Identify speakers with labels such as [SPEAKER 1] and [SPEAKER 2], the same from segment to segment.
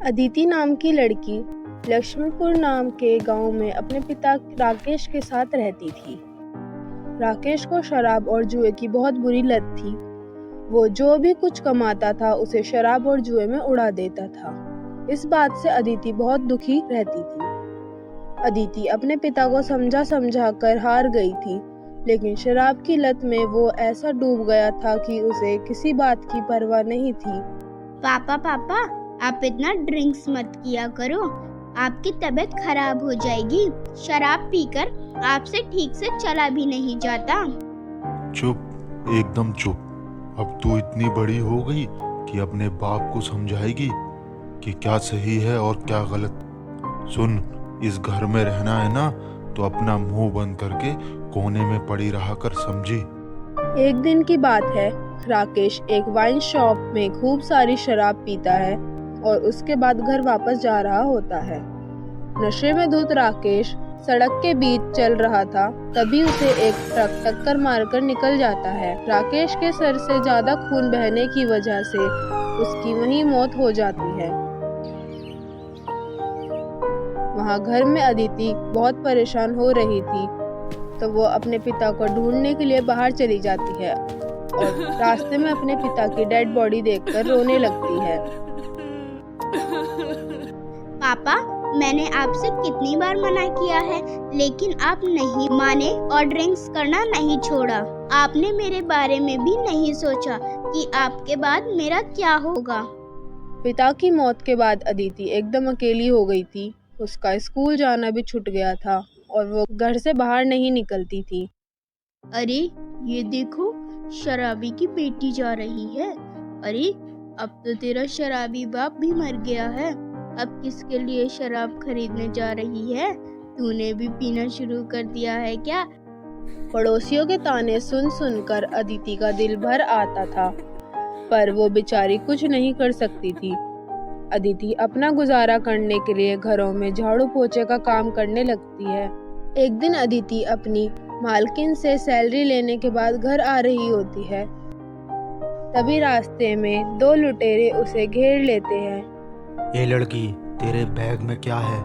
[SPEAKER 1] अदिति नाम की लड़की लक्ष्मीपुर नाम के गांव में अपने पिता राकेश के साथ रहती थी। राकेश को शराब और जुए की बहुत बुरी लत थी। वो जो भी कुछ कमाता था उसे शराब और जुए में उड़ा देता था। इस बात से अदिति बहुत दुखी रहती थी। अदिति अपने पिता को समझा समझा कर हार गई थी, लेकिन शराब की लत में वो ऐसा डूब गया था कि उसे किसी बात की परवाह नहीं थी।
[SPEAKER 2] पापा, आप इतना ड्रिंक्स मत किया करो, आपकी तबीयत खराब हो जाएगी। शराब पीकर आपसे ठीक से चला भी नहीं जाता।
[SPEAKER 3] चुप, एकदम चुप। अब तू इतनी बड़ी हो गई कि अपने बाप को समझाएगी कि क्या सही है और क्या गलत। सुन, इस घर में रहना है ना तो अपना मुंह बंद करके कोने में पड़ी रहा कर, समझी।
[SPEAKER 1] एक दिन की बात है, राकेश एक वाइन शॉप में खूब सारी शराब पीता है और उसके बाद घर वापस जा रहा होता है। नशे में धुत राकेश सड़क के बीच चल रहा था, तभी उसे एक ट्रक टक्कर मारकर निकल जाता है। राकेश के सर से ज्यादा खून बहने की वजह से उसकी वहीं मौत हो जाती है। वहाँ घर में अदिति बहुत परेशान हो रही थी, तो वो अपने पिता को ढूंढने के लिए बाहर चली जाती है और रास्ते में अपने पिता की डेड बॉडी देखकर रोने लगती है।
[SPEAKER 2] पापा, मैंने आपसे कितनी बार मना किया है, लेकिन आप नहीं माने और ड्रिंक्स करना नहीं छोड़ा। आपने मेरे बारे में भी नहीं सोचा कि आपके बाद मेरा क्या होगा।
[SPEAKER 1] पिता की मौत के बाद अदिति एकदम अकेली हो गई थी। उसका स्कूल जाना भी छूट गया था और वो घर से बाहर नहीं निकलती थी।
[SPEAKER 2] अरे ये देखो, शराबी की बेटी जा रही है। अरे अब तो तेरा शराबी बाप भी मर गया है, अब किसके लिए शराब खरीदने जा रही है? तूने भी पीना शुरू कर दिया है क्या?
[SPEAKER 1] पड़ोसियों के ताने सुन सुनकर अदिति का दिल भर आता था, पर वो बेचारी कुछ नहीं कर सकती थी। अदिति अपना गुजारा करने के लिए घरों में झाड़ू पोछे का काम करने लगती है। एक दिन अदिति अपनी मालकिन से सैलरी लेने के बाद घर आ रही होती है। तभी रास्ते में दो लुटेरे उसे घेर लेते हैं।
[SPEAKER 4] ये लड़की, तेरे बैग में क्या है?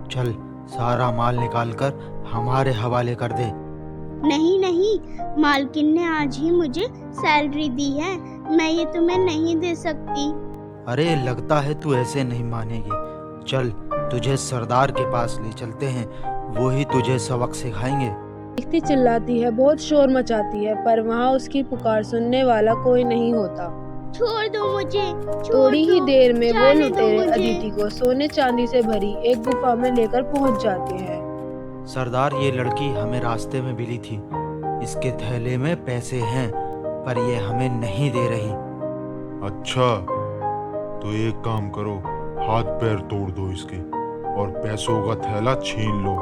[SPEAKER 4] चल, सारा माल निकाल कर हमारे हवाले कर दे।
[SPEAKER 2] नहीं, मालकिन ने आज ही मुझे सैलरी दी है, मैं ये तुम्हें नहीं दे सकती।
[SPEAKER 4] अरे लगता है तू ऐसे नहीं मानेगी। चल, तुझे सरदार के पास ले चलते हैं, वो ही तुझे सबक सिखाएंगे।
[SPEAKER 1] दिखती चिल्लाती है, बहुत शोर मचाती है, पर वहाँ उसकी पुकार सुनने वाला कोई नहीं होता।
[SPEAKER 2] छोड़ दो मुझे,
[SPEAKER 1] थोड़ी ही देर में वो लुटेरे अदिति को सोने चांदी से भरी एक गुफा में लेकर पहुंच जाते हैं।
[SPEAKER 4] सरदार, ये लड़की हमें रास्ते में मिली थी। इसके थैले में पैसे हैं, पर ये हमें नहीं दे रही।
[SPEAKER 3] अच्छा, तो एक काम करो, हाथ पैर तोड़ दो इसके और पैसों का थैला छीन लो,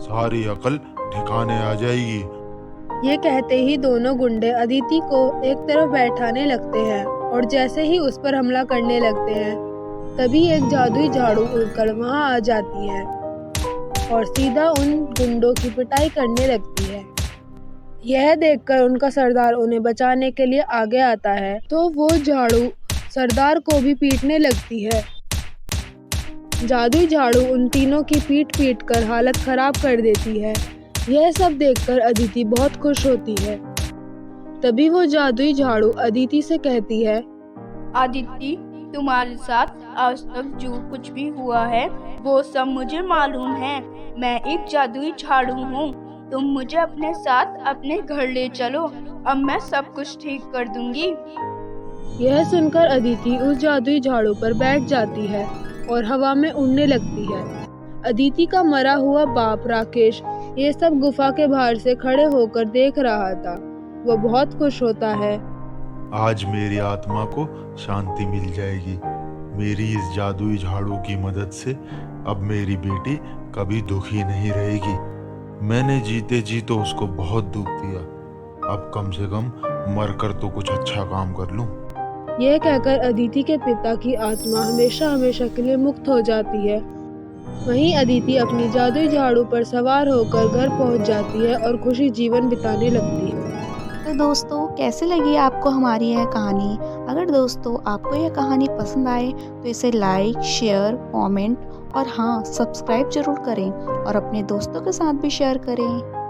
[SPEAKER 3] सारी अकल ठिकाने आ जाएगी।
[SPEAKER 1] ये कहते ही दोनों गुंडे अदिति को एक तरफ बैठाने लगते हैं और जैसे ही उस पर हमला करने लगते हैं, तभी एक जादुई झाड़ू उड़कर वहां आ जाती है और सीधा उन गुंडों की पिटाई करने लगती है। यह देखकर उनका सरदार उन्हें बचाने के लिए आगे आता है, तो वो झाड़ू सरदार को भी पीटने लगती है। जादुई झाड़ू उन तीनों की पीट कर हालत खराब कर देती है। यह सब देखकर अदिति बहुत खुश होती है। तभी वो जादुई झाड़ू अदिति से कहती है,
[SPEAKER 5] अदिति, तुम्हारे साथ आज तक जो कुछ भी हुआ है वो सब मुझे मालूम है। मैं एक जादुई झाड़ू हूँ, तुम मुझे अपने साथ अपने घर ले चलो, अब मैं सब कुछ ठीक कर दूंगी।
[SPEAKER 1] यह सुनकर अदिति उस जादुई झाड़ू पर बैठ जाती है और हवा में उड़ने लगती है। अदिति का मरा हुआ बाप राकेश ये सब गुफा के बाहर से खड़े होकर देख रहा था। वो बहुत खुश होता है।
[SPEAKER 3] आज मेरी आत्मा को शांति मिल जाएगी। मेरी इस जादुई झाड़ू की मदद से अब मेरी बेटी कभी दुखी नहीं रहेगी। मैंने जीते जी तो उसको बहुत दुख दिया, अब कम से कम मरकर तो कुछ अच्छा काम कर लूं।
[SPEAKER 1] यह कहकर अदिति के पिता की आत्मा हमेशा के लिए मुक्त हो जाती है। वहीं अदिति अपनी जादुई झाड़ू पर सवार होकर घर पहुंच जाती है और खुशी जीवन बिताने लगती है।
[SPEAKER 6] तो दोस्तों, कैसे लगी आपको हमारी यह कहानी? अगर दोस्तों आपको यह कहानी पसंद आए तो इसे लाइक, शेयर, कमेंट और हाँ, सब्सक्राइब जरूर करें और अपने दोस्तों के साथ भी शेयर करें।